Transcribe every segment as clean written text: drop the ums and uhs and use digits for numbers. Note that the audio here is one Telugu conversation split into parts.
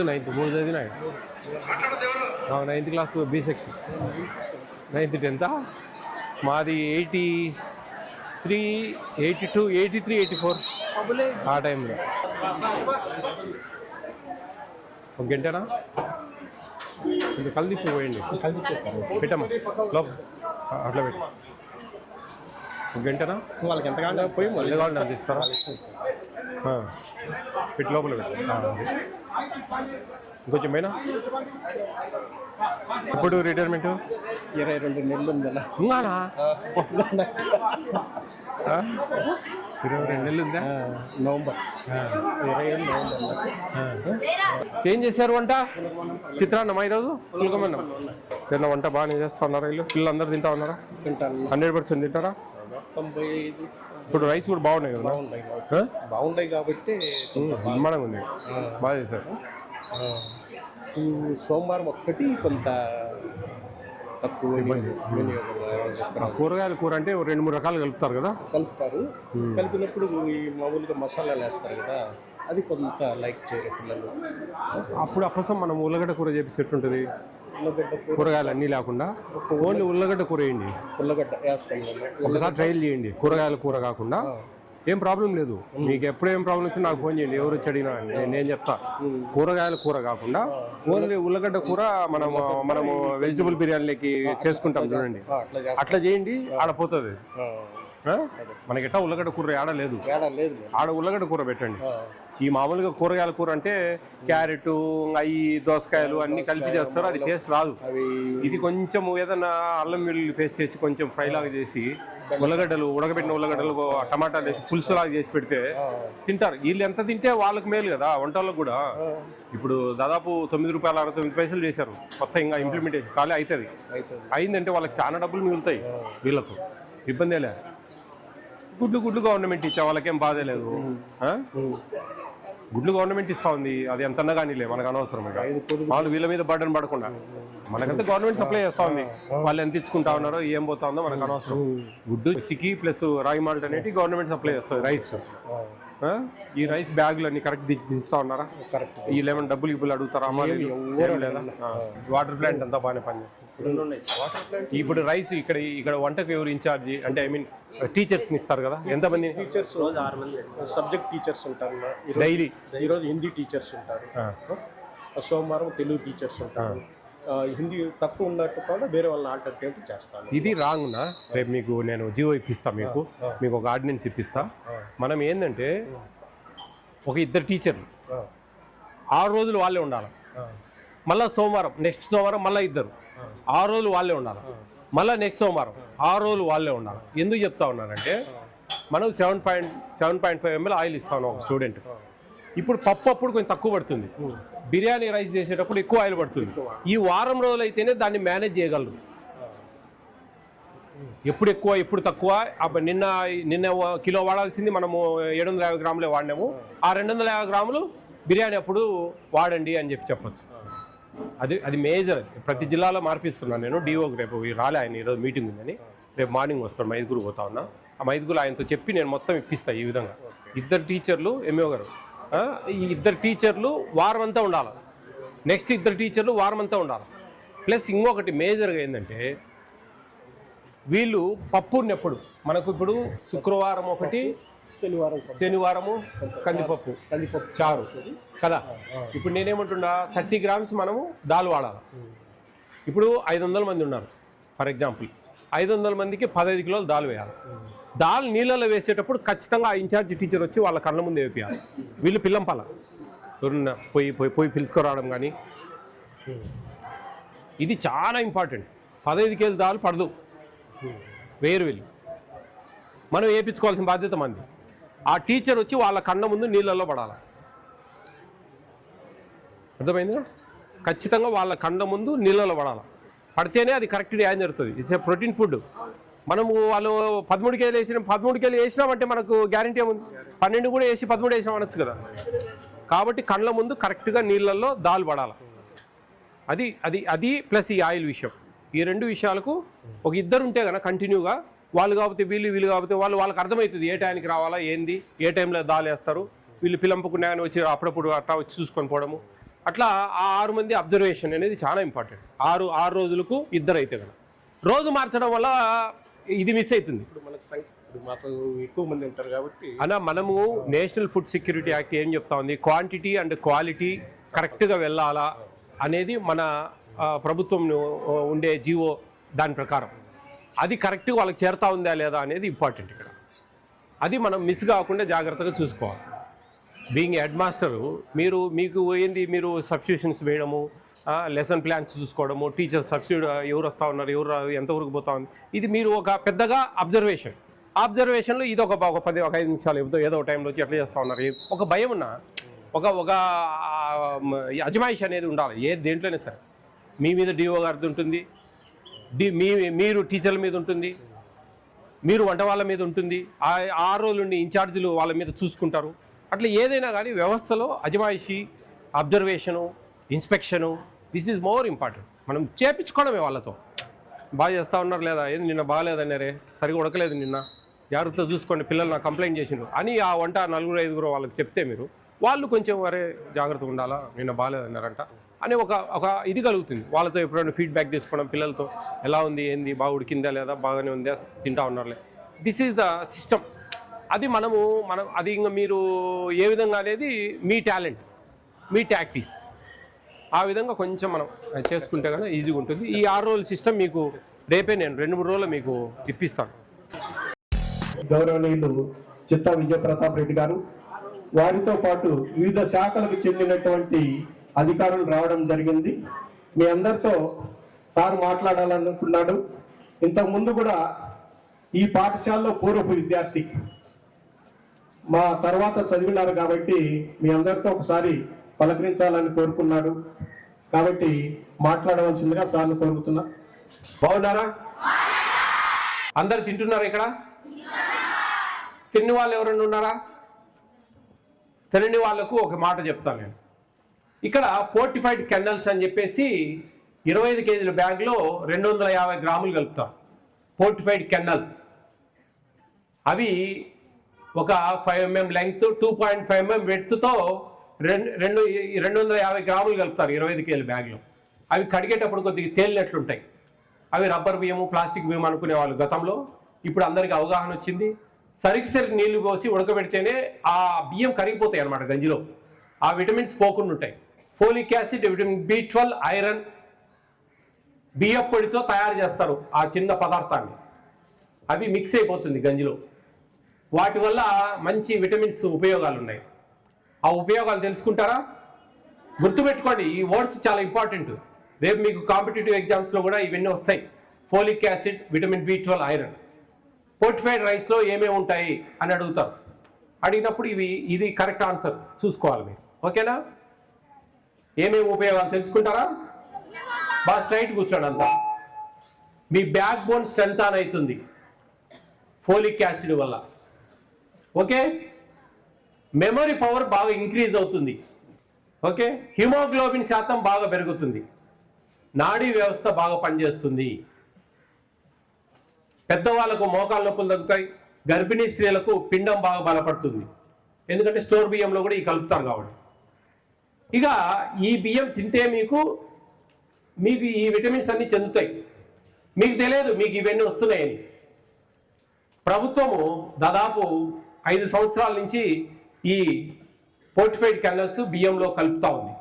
9th 3 చదివినాయి 9th class B section 9th 10th మాది 83 82 83 84 ఆ టైంలో ఒక గంటనా కొంచెం కలిపి పోయండి పెట్టమ్మా లోపల అట్లా పెట్టి ఒక గంటనా వాళ్ళకి ఎంత కావాలో పోయి ఎంత కావాలంటే అంత ఇస్తారా పెట్టి లోపల పెట్టి ఇంకొంచెం పైన ఇప్పుడు రిటైర్మెంట్ 22 నెలలు ఉందన్న. ఉన్నానా 22 నెలలు ఉందా నవంబర్ 27 నవంబర్. ఏం చేశారు వంట? చిత్రాన్నం ఈరోజు పులకమన్నం తిన్న వంట బాగానే చేస్తా ఉన్నారా? పిల్లలు అందరూ తింటా ఉన్నారా? తింటాను 100% తింటారా? 95 ఇప్పుడు రైస్ కూడా బాగున్నాయి కదా? బాగుంటాయి కాబట్టి బ్రహ్మాండంగా ఉంది, బాగా చేశారు. సోమవారం ఒక్కటి కొంత తక్కువ కూరగాయల కూర అంటే 2-3 రకాలు కలుపుతారు కదా? కలుపుతారు. కలిపినప్పుడు ఈ మామూలుగా మసాలాలు వేస్తారు కదా, అది కొంత లైక్ చేయరు పిల్లలు. అప్పుడు అప్పసం మనం ఉల్లగడ్డ కూర చేపిస్తే ఎట్లుంటుంది? కూరగాయలు అన్నీ లేకుండా ఓన్లీ ఉల్లగడ్డ కూర వేయండి. ఉల్లగడ్డ వేస్తాను. ఒకసారి ట్రైల్ చేయండి, కూరగాయల కూర కాకుండా. ఏం ప్రాబ్లం లేదు, మీకు ఎప్పుడు ఏం ప్రాబ్లం వచ్చి నాకు ఫోన్ చేయండి, ఎవరు వచ్చి అడిగినా నేను చెప్తా. కూరగాయల కూర కాకుండా ఓన్లీ ఉల్లగడ్డ కూర మనము వెజిటబుల్ బిర్యానీలకి చేసుకుంటాం చూడండి, అట్లా చేయండి. ఆడపోతుంది. మనకి ఎట్టా ఉల్లగడ్డ కూర ఆడలేదు, ఆడ ఉల్లగడ్డ కూర పెట్టండి. ఈ మామూలుగా కూరగాయల కూర అంటే క్యారెట్ అవి దోసకాయలు అన్ని కలిపి చేస్తారు, అది టేస్ట్ రాదు. ఇది కొంచెం ఏదన్నా అల్లం వెల్లుల్లి పేస్ట్ చేసి కొంచెం ఫ్రై లాగా చేసి ఉల్లగడ్డలు ఉడకబెట్టిన ఉల్లగడ్డలు టమాటాలు వేసి పులుసు లాగా చేసి పెడితే తింటారు. వీళ్ళు ఎంత తింటే వాళ్ళకి మేలు కదా వంటలకు కూడా. ఇప్పుడు దాదాపు ₹9.69 చేశారు కొత్త, ఇంకా ఇంప్లిమెంటేషన్ ఖాళీ అవుతుంది. అయిందంటే వాళ్ళకి చాలా డబ్బులు మిగులుతాయి, వీళ్ళకు ఇబ్బందే లేదు. గుడ్లు గవర్నమెంట్ ఇచ్చా, వాళ్ళకేం బాధ లేదు. గుడ్లు గవర్నమెంట్ ఇస్తా ఉంది, అది ఎంతన్నా కానీ లే, మనకు అనవసరం. వాళ్ళు వీళ్ళ మీద బర్డన్ పడకుండా మనకంతా గవర్నమెంట్ సప్లై చేస్తా ఉంది. వాళ్ళు ఎంత ఇచ్చుకుంటా ఉన్నారో ఏం పోతా ఉందో మనకు అనవసరం. గుడ్డు చిక్కీ ప్లస్ రాగి మాల్ట్ అనేది గవర్నమెంట్ సప్లై చేస్తుంది. రైస్, ఈ రైస్ బ్యాగులు అన్ని కరెక్ట్ దించుతా ఉన్నారా? ఈ 11 డబ్బులు ఇబ్బులు అడుగుతారా? లేదా? వాటర్ ప్లాంట్ అంతా బాగానే పనిచేస్తుంది. ఇప్పుడు రైస్ ఇక్కడ వంటకు ఎవరు ఇన్ఛార్జి అంటే ఐ మీన్ టీచర్స్ ఇస్తారు కదా, ఎంతమంది టీచర్స్? 6 మంది సబ్జెక్ట్ టీచర్స్ ఉంటారు డైలీ. ఈరోజు హిందీ టీచర్స్ ఉంటారు, సోమవారం తెలుగు టీచర్స్ ఉంటారు. హిందీ తక్కువ ఉన్నట్టు కూడా వేరే వాళ్ళని ఆల్టర్నేటివ్ చేస్తాను. ఇది రాంగ్ నా? రేపు మీకు నేను జీవో ఇప్పిస్తా, మీకు ఒక ఆర్డినెన్స్ ఇప్పిస్తా. మనం ఏంటంటే ఒక 2 టీచర్లు 6 రోజులు వాళ్ళే ఉండాలి, మళ్ళీ సోమవారం నెక్స్ట్ సోమవారం మళ్ళీ 2 6 రోజులు వాళ్ళే ఉండాలి, మళ్ళీ నెక్స్ట్ సోమవారం 6 రోజులు వాళ్ళే ఉండాలి. ఎందుకు చెప్తా ఉన్నానంటే మనం 7.5 ml ఆయిల్ ఇస్తాను ఒక స్టూడెంట్. ఇప్పుడు పప్పు అప్పుడు కొంచెం తక్కువ పడుతుంది, బిర్యానీ రైస్ చేసేటప్పుడు ఎక్కువ ఆయిల్ పడుతుంది. ఈ వారం రోజులు అయితేనే దాన్ని మేనేజ్ చేయగలరు. ఎప్పుడు ఎక్కువ ఎప్పుడు తక్కువ. నిన్న కిలో వాడాల్సింది మనము 750 గ్రాములే వాడినాము, ఆ 250 గ్రాములు బిర్యానీ అప్పుడు వాడండి అని చెప్పొచ్చు. అది మేజర్. ప్రతి జిల్లాలో మార్పిస్తున్నాను నేను. డిఓకి రేపు రాలే ఆయన, ఈరోజు మీటింగ్ ఉందని. రేపు మార్నింగ్ వస్తాడు, మైదుగురు పోతా ఉన్నా. ఆ మైదుగురు ఆయనతో చెప్పి నేను మొత్తం ఇప్పిస్తా. ఈ విధంగా 2 టీచర్లు ఎంఓ గారు, ఈ 2 టీచర్లు వారం అంతా ఉండాలి, నెక్స్ట్ 2 టీచర్లు వారం అంతా ఉండాలి. ప్లస్ ఇంకొకటి మేజర్గా ఏంటంటే వీళ్ళు పప్పున్నెప్పుడు మనకు ఇప్పుడు శుక్రవారం ఒకటి, శనివారము కందిపప్పు చారు కదా. ఇప్పుడు నేనేమంటున్నా 30 గ్రామ్స్ మనము దాల్ వాడాలి. ఇప్పుడు 500 మంది ఉన్నారు ఫర్ ఎగ్జాంపుల్, 500 మందికి 15 కిలోలు దాల్ వేయాలి. దాల్ నీళ్ళలో వేసేటప్పుడు ఖచ్చితంగా ఆ ఇన్ఛార్జ్ టీచర్ వచ్చి వాళ్ళ కళ్ళ ముందు వేపియాలి. వీళ్ళు పిల్లంపాల పోయి పిలుచుకురావడం కానీ, ఇది చాలా ఇంపార్టెంట్. 15 కేజీలు దాల్ పడదు, వేరు వీళ్ళు మనం వేయించుకోవాల్సిన బాధ్యత మంది. ఆ టీచర్ వచ్చి వాళ్ళ కళ్ళ ముందు నీళ్ళల్లో పడాలి, అర్థమైందా? ఖచ్చితంగా వాళ్ళ కళ్ళ ముందు నీళ్ళలో పడాలి, పడితేనే అది కరెక్ట్ డ్యాన్ జరుగుతుంది. It's a protein food. మనము వాళ్ళు 13 కేజీలు వేసినాం, 13 కేజీలు వేసినామంటే మనకు గ్యారంటీ ఏముంది? 12 కూడా వేసి 13 వేసినాం అనొచ్చు కదా. కాబట్టి కళ్ళ ముందు కరెక్ట్గా నీళ్ళల్లో దాల్ పడాలి. అది ప్లస్ ఈ ఆయిల్ విషయం. ఈ 2 విషయాలకు ఒక 2 ఉంటే కనుక కంటిన్యూగా, వాళ్ళు కాకపోతే వీళ్ళు కాకపోతే వాళ్ళకి అర్థమవుతుంది ఏ టైంకి రావాలా, ఏంది, ఏ టైంలో దాల్ వేస్తారు. వీళ్ళు పిలంపుకున్నా కానీ వచ్చి అప్పుడప్పుడు అట్లా వచ్చి చూసుకొని పోవడము, అట్లా ఆ 6 మంది అబ్జర్వేషన్ అనేది చాలా ఇంపార్టెంట్. 6 రోజులకు 2 అయితే కదా, రోజు మార్చడం వల్ల ఇది మిస్ అవుతుంది. ఇప్పుడు మనకు ఇప్పుడు మాకు ఎక్కువ మంది ఉంటారు కాబట్టి అలా మనము నేషనల్ ఫుడ్ సెక్యూరిటీ యాక్ట్ ఏం చెప్తా ఉంది, క్వాంటిటీ అండ్ క్వాలిటీ కరెక్ట్గా వెళ్ళాలా అనేది మన ప్రభుత్వం ఉండే జీవో దాని ప్రకారం అది కరెక్ట్గా వాళ్ళకి చేరుతా ఉందా లేదా అనేది ఇంపార్టెంట్ ఇక్కడ. అది మనం మిస్ కాకుండా జాగ్రత్తగా చూసుకోవాలి. బీయింగ్ హెడ్ మాస్టరు మీకు ఏంది, మీరు సబ్స్టిట్యూషన్స్ వేయడము, లెసన్ ప్లాన్స్ చూసుకోవడము, టీచర్ సబ్స్టిట్యూట్ ఎవరు వస్తూ ఉన్నారు, ఎవరు ఎంతవరకు పోతా ఉంది, ఇది మీరు ఒక పెద్దగా అబ్జర్వేషన్లో ఇది ఒక 5 నిమిషాలు ఏదో టైంలో వచ్చి ఎట్లా చేస్తూ ఉన్నారు, ఒక భయం ఉన్న ఒక అజమాయిషి అనేది ఉండాలి. దేంట్లోనే సరే. మీ మీద డిఓ గారిది ఉంటుంది, మీరు టీచర్ల మీద ఉంటుంది, మీరు వంట వాళ్ళ మీద ఉంటుంది, 6 రోజులు ఇన్ఛార్జీలు వాళ్ళ మీద చూసుకుంటారు. అట్లా ఏదైనా కానీ వ్యవస్థలో అజమాయిషి, observation, inspection, this is more important. మనం చేపించుకోవడమే వాళ్ళతో. బాగా చేస్తూ ఉన్నారు లేదా, ఏది నిన్న బాగాలేదన్నారే, సరిగా ఉడకలేదు నిన్న, జాగ్రత్తగా చూసుకోండి, పిల్లలు నాకు కంప్లైంట్ చేసిండ్రు అని ఆ వంట 4-5 వాళ్ళకి చెప్తే వాళ్ళు కొంచెం వరే జాగ్రత్తగా ఉండాలా, నిన్న బాగాలేదన్నారంట అని ఒక ఇది కలుగుతుంది. వాళ్ళతో ఎప్పుడైనా ఫీడ్బ్యాక్ తీసుకోవడం, పిల్లలతో ఎలా ఉంది, ఏంది, బాగా ఉడికిందా లేదా, బాగానే ఉందా, తింటా ఉన్నారులే, దిస్ ఈజ్ ద సిస్టమ్. అది మనం అది ఇంకా మీరు ఏ విధంగా అనేది మీ టాలెంట్, మీ టాక్టిక్స్, ఆ విధంగా కొంచెం మనం చేసుకుంటే కనుక ఈజీగా ఉంటుంది. ఈ 6 రోజుల సిస్టమ్ మీకు రేపే నేను 2-3 రోజులు మీకు ఇప్పిస్తాను. గౌరవనీయులు చిత్తా విజయప్రతాప్ రెడ్డి గారు, వారితో పాటు వివిధ శాఖలకు చెందినటువంటి అధికారులు రావడం జరిగింది. మీ అందరితో సార్ మాట్లాడాలనుకున్నాడు. ఇంతకుముందు కూడా ఈ పాఠశాలలో పూర్వపు విద్యార్థి, మా తర్వాత చదివినారు కాబట్టి మీ అందరితో ఒకసారి పలకరించాలని కోరుకున్నాడు. కాబట్టి మాట్లాడవలసిందిగా సార్లు కోరుతున్నా. బాగున్నారా? అందరు తింటున్నారా? ఇక్కడ తిన్న వాళ్ళు ఎవరైనా ఉన్నారా? తినని వాళ్ళకు ఒక మాట చెప్తాను నేను. ఇక్కడ ఫోర్టిఫైడ్ కెన్నల్స్ అని చెప్పేసి 25 కేజీల బ్యాగ్లో 250 గ్రాములు కలుపుతాం. ఫోర్టిఫైడ్ కెన్నల్స్ అవి ఒక 5 mm లెంగ్త్, 2.5 mm వెడ్త్తో 250 గ్రాములు కలుపుతారు 25 కేజీల బ్యాగ్లో. అవి కడిగేటప్పుడు కొద్దిగా తేలినట్లుంటాయి. అవి రబ్బర్ బియ్యము, ప్లాస్టిక్ బియ్యం అనుకునే వాళ్ళు గతంలో. ఇప్పుడు అందరికీ అవగాహన వచ్చింది. సరికి నీళ్లు పోసి ఉడకబెడితేనే ఆ బియ్యం కరిగిపోతాయి అన్నమాట గంజిలో. ఆ విటమిన్స్ పోకుండా ఉంటాయి. Folic acid, vitamin B12, iron బియ్యం పొడితో తయారు చేస్తారు ఆ చిన్న పదార్థాన్ని. అవి మిక్స్ అయిపోతుంది గంజిలో. వాటి వల్ల మంచి విటమిన్స్ ఉపయోగాలు ఉన్నాయి. ఆ ఉపయోగాలు తెలుసుకుంటారా? గుర్తుపెట్టుకోండి, ఈ వర్డ్స్ చాలా ఇంపార్టెంట్. రేపు మీకు కాంపిటేటివ్ ఎగ్జామ్స్లో కూడా ఇవన్నీ వస్తాయి. Folic acid, vitamin B12, iron. Fortified రైస్లో ఏమేమి ఉంటాయి అని అడుగుతారు. అడిగినప్పుడు ఇది కరెక్ట్ ఆన్సర్ చూసుకోవాలి మీరు. ఓకేనా? ఏమేమి ఉపయోగాలు తెలుసుకుంటారా? బాగా స్ట్రైట్ కూర్చోండి అంతా. మీ బ్యాక్ బోన్ స్ట్రెంత్ ఆన్ అవుతుంది ఫోలిక్ యాసిడ్ వల్ల. ఓకే? మెమరీ పవర్ బాగా ఇంక్రీజ్ అవుతుంది. ఓకే? హిమోగ్లోబిన్ శాతం బాగా పెరుగుతుంది. నాడీ వ్యవస్థ బాగా పనిచేస్తుంది. పెద్దవాళ్ళకు మోకాళ్ళ నొప్పులు తగ్గుతాయి. గర్భిణీ స్త్రీలకు పిండం బాగా బలపడుతుంది. ఎందుకంటే స్టోర్ బియ్యంలో కూడా ఈ కలుపుతారు కాబట్టి. ఇక ఈ బియ్యం తింటే మీకు ఈ విటమిన్స్ అన్నీ చెందుతాయి. మీకు తెలియదు మీకు ఇవన్నీ వస్తున్నాయని. ప్రభుత్వము దాదాపు 5 సంవత్సరాల నుంచి ఈ ఫోర్టిఫైడ్ కెన్నల్స్ బియ్యంలో కలుపుతూ ఉంది.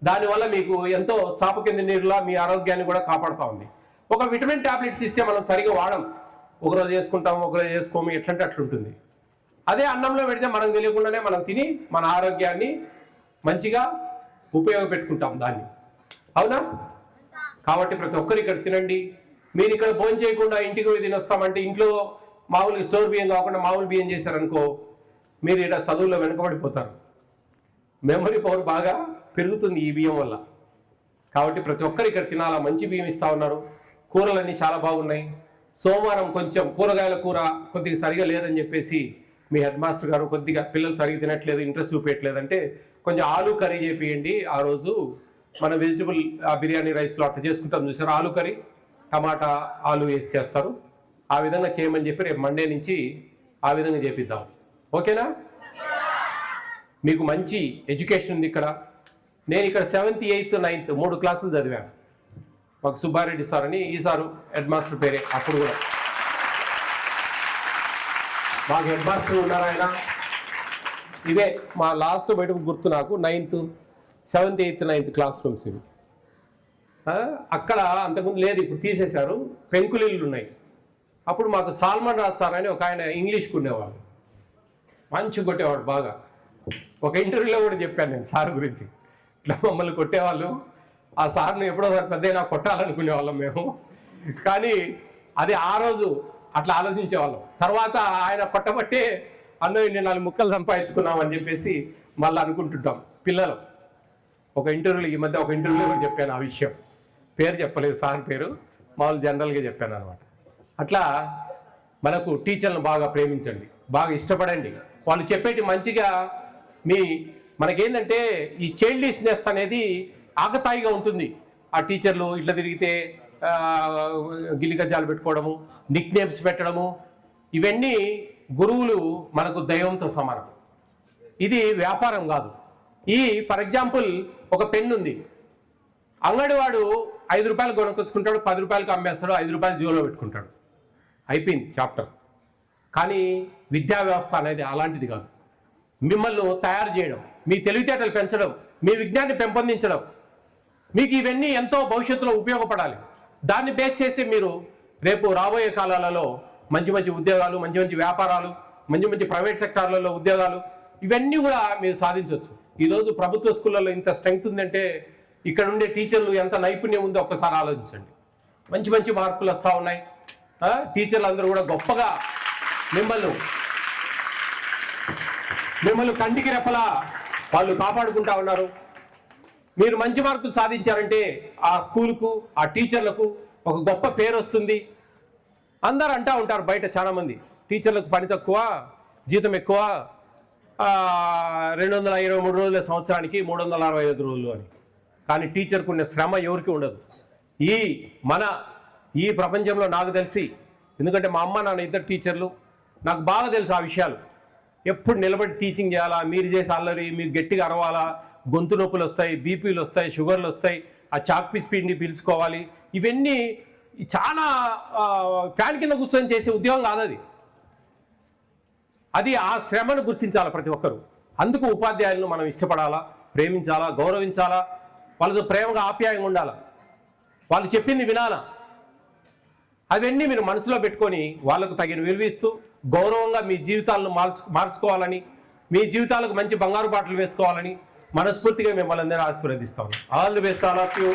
దానివల్ల మీకు ఎంతో చాప కింద నీరులా మీ ఆరోగ్యాన్ని కూడా కాపాడుతూ ఉంది. ఒక విటమిన్ టాబ్లెట్స్ ఇస్తే మనం సరిగా వాడం. ఒకరోజు వేసుకుంటాము, ఒకరోజు వేసుకోము, ఎట్లంటే అట్లుంటుంది. అదే అన్నంలో పెడితే మనం తెలియకుండానే మనం తిని మన ఆరోగ్యాన్ని మంచిగా ఉపయోగపెట్టుకుంటాం దాన్ని. అవునా? కాబట్టి ప్రతి ఒక్కరు ఇక్కడ తినండి. మీరు ఇక్కడ భోజనం చేయకుండా ఇంటికి పోయి తినొస్తామంటే, ఇంట్లో మామూలు స్టోర్ బియ్యం కాకుండా మామూలు బియ్యం చేశారనుకో, మీరు ఇక్కడ చదువులో వెనుకబడిపోతారు. మెమరీ పవర్ బాగా పెరుగుతుంది ఈ బియ్యం వల్ల. కాబట్టి ప్రతి ఒక్కరు ఇక్కడ తినాలా. మంచి బియ్యం ఇస్తూ ఉన్నారు. కూరలన్నీ చాలా బాగున్నాయి. సోమవారం కొంచెం కూరగాయల కూర కొద్దిగా సరిగా లేదని చెప్పేసి మీ హెడ్ మాస్టర్ గారు కొద్దిగా పిల్లలు సరిగా తినట్లేదు, ఇంట్రెస్ట్ చూపించట్లేదంటే కొంచెం ఆలూ కర్రీ చేపియండి. ఆ రోజు మన వెజిటబుల్ బిర్యానీ రైస్లో అట్లా చేసుకుంటాం చూసారు, ఆలూ కర్రీ, టమాటా ఆలూ వేసి చేస్తారు. ఆ విధంగా చేయమని చెప్పి రేపు మండే నుంచి ఆ విధంగా చేపిద్దాం. ఓకేనా? మీకు మంచి ఎడ్యుకేషన్ ఉంది ఇక్కడ. నేను ఇక్కడ 7th 8th 9th 3 క్లాసులు చదివాను. మాకు సుబ్బారెడ్డి సార్ అని, ఈ సారు హెడ్ మాస్టర్ పేరే. అప్పుడు కూడా మాకు హెడ్ మాస్టర్ ఉన్నారు ఆయన. ఇవే మా లాస్ట్ బయటకు గుర్తు నాకు 9th 7th 8th 9th class rooms ఇవి. అక్కడ అంతకుముందు లేదు, ఇప్పుడు తీసేశారు. పెంకులిళ్ళు ఉన్నాయి. అప్పుడు మాకు సాల్మన్ రాజ్ సార్ అని ఒక ఆయన ఇంగ్లీష్కి ఉండేవాడు, మంచి కొట్టేవాడు బాగా. ఒక ఇంటర్వ్యూలో కూడా చెప్పాను నేను సార్ గురించి, ఇట్లా మమ్మల్ని కొట్టేవాళ్ళు. ఆ సార్ని ఎప్పుడో పెద్దగా కొట్టాలనుకునే వాళ్ళం మేము, కానీ అది ఆ రోజు అట్లా ఆలోచించేవాళ్ళం. తర్వాత ఆయన కొట్టబట్టే అన్నో ఇన్ని 4 ముక్కలు సంపాదించుకున్నాం అని చెప్పేసి మళ్ళీ అనుకుంటుంటాం పిల్లలు. ఒక ఇంటర్వ్యూలో ఈ మధ్య ఒక ఇంటర్వ్యూలో కూడా చెప్పాను ఆ విషయం, పేరు చెప్పలేదు సార్ పేరు, మామూలు జనరల్గా చెప్పాను అనమాట. అట్లా మనకు టీచర్లను బాగా ప్రేమించండి, బాగా ఇష్టపడండి. వాళ్ళు చెప్పేటి మంచిగా మనకేంటంటే ఈ చైల్డిష్నెస్ అనేది ఆకతాయిగా ఉంటుంది. ఆ టీచర్లు ఇట్లా తిరిగితే గిలిగజ్జాలు పెట్టుకోవడము, నిక్ నేమ్స్ పెట్టడము, ఇవన్నీ గురువులు మనకు దైవంతో సమానం. ఇది వ్యాపారం కాదు. ఫర్ ఎగ్జాంపుల్ ఒక పెన్ను ఉంది, అంగడివాడు 5 రూపాయలు కొనుక్కొచ్చుకుంటాడు, 10 రూపాయలకు అమ్మేస్తాడు, 5 రూపాయలు జోలో పెట్టుకుంటాడు, అయిపోయింది చాప్టర్. కానీ విద్యా వ్యవస్థ అనేది అలాంటిది కాదు. మిమ్మల్ని తయారు చేయడం, మీ తెలివితేటలు పెంచడం, మీ విజ్ఞాన్ని పెంపొందించడం, మీకు ఇవన్నీ ఎంతో భవిష్యత్తులో ఉపయోగపడాలి. దాన్ని బేస్ చేసి మీరు రేపు రాబోయే కాలాలలో మంచి మంచి ఉద్యోగాలు, మంచి మంచి వ్యాపారాలు, మంచి మంచి ప్రైవేట్ సెక్టార్లలో ఉద్యోగాలు, ఇవన్నీ కూడా మీరు సాధించవచ్చు. ఈరోజు ప్రభుత్వ స్కూళ్ళలో ఇంత స్ట్రెంగ్త్ ఉందంటే ఇక్కడ ఉండే టీచర్లు ఎంత నైపుణ్యం ఉందో ఒక్కసారి ఆలోచించండి. మంచి మంచి మార్కులు వస్తూ ఉన్నాయి. టీచర్లు అందరూ కూడా గొప్పగా మిమ్మల్ని కంటికి రెప్పలా వాళ్ళు కాపాడుకుంటా ఉన్నారు. మీరు మంచి మార్కులు సాధించారంటే ఆ స్కూల్కు, ఆ టీచర్లకు ఒక గొప్ప పేరు వస్తుంది. అందరూ అంటూ ఉంటారు బయట చాలామంది, టీచర్లకు పని తక్కువ, జీతం ఎక్కువ, 223 రోజుల సంవత్సరానికి 365 రోజులు అని. కానీ టీచర్కు ఉన్న శ్రమ ఎవరికి ఉండదు. ఈ ప్రపంచంలో నాకు తెలిసి, ఎందుకంటే మా అమ్మ నాన్న ఇద్దరు టీచర్లు, నాకు బాగా తెలుసు ఆ విషయాలు. ఎప్పుడు నిలబడి టీచింగ్ చేయాలా, మీరు చేసి అల్లరి, మీరు గట్టిగా అరవాలా, గొంతు నొప్పులు వస్తాయి, బీపీలు వస్తాయి, షుగర్లు వస్తాయి, ఆ చాక్ పీస్ పిండి పీల్చుకోవాలి, ఇవన్నీ చాలా ఫ్యాన్ కింద కూర్చొని చేసే ఉద్యోగం కాదు అది. ఆ శ్రమను గుర్తించాలి ప్రతి ఒక్కరు. అందుకు ఉపాధ్యాయులను మనం ఇష్టపడాలా, ప్రేమించాలా, గౌరవించాలా, వాళ్ళతో ప్రేమగా ఆప్యాయంగా ఉండాలా, వాళ్ళు చెప్పింది వినాలా. అవన్నీ మీరు మనసులో పెట్టుకొని వాళ్ళకు తగిన విలువిస్తూ గౌరవంగా మీ జీవితాలను మార్చుకోవాలని, మీ జీవితాలకు మంచి బంగారు బాటలు వేసుకోవాలని మనస్ఫూర్తిగా మిమ్మల్ని అందరూ ఆశీర్వదిస్తాను. All the best, all of you.